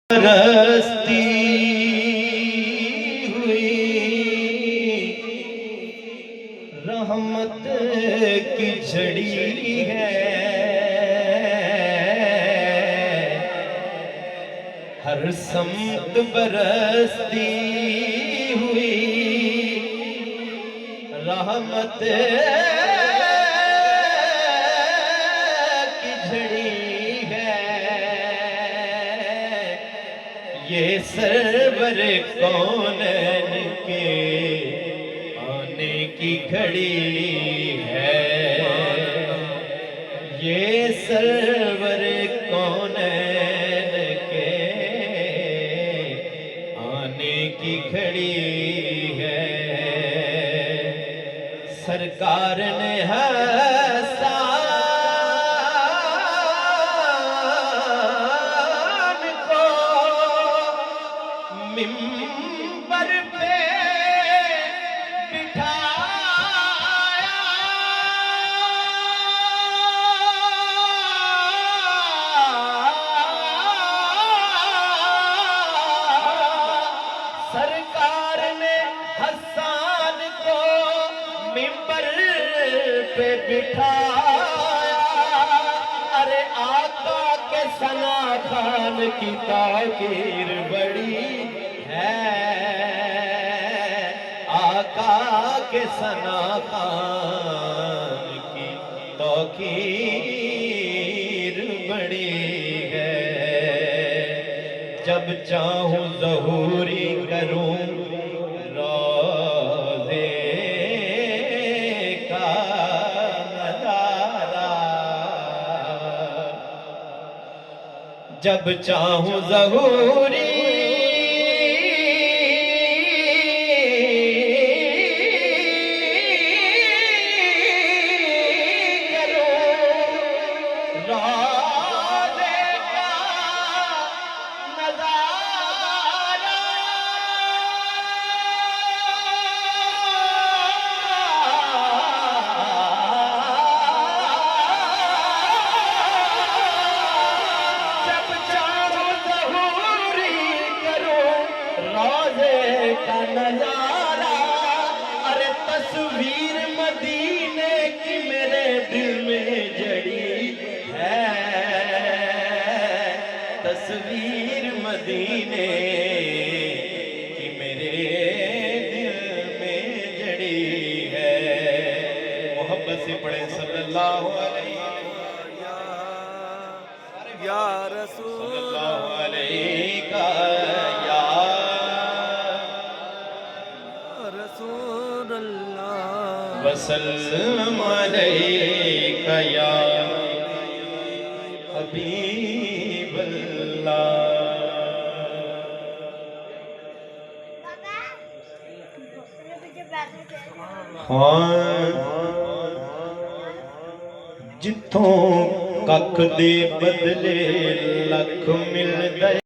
रस्ती हुई रहमत की झड़ी है, हर समत बरसती हुई रहमत की झड़ी है। ये सरवर कौनैन के आने की घड़ी है, ये सरवर कौनैन के आने की घड़ी है। सरकार ने हसान को मिंबर पे बिठाया, सरकार ने हसान को मिंबर पे बिठाया। अरे आका के सना खान की ताकीर बड़ी है, आका के सना खान की ताकीर बड़ी है। जब चाहूं ज़हूरी करूं रोज़े का नज़ारा, जब चाहूं ज़हूरी का नजारा। अरे तस्वीर मदीने की मेरे दिल में जड़ी है, तस्वीर मदीने की मेरे दिल में जड़ी है। मोहब्बत से पढ़े सल्लल्लाहु अलैहि या रसूल सल्लल्लाहु अलैहि वसल्लम अलैका या हबीबल्लाह। हाँ जिथों कख दे बदले लख मिल गए।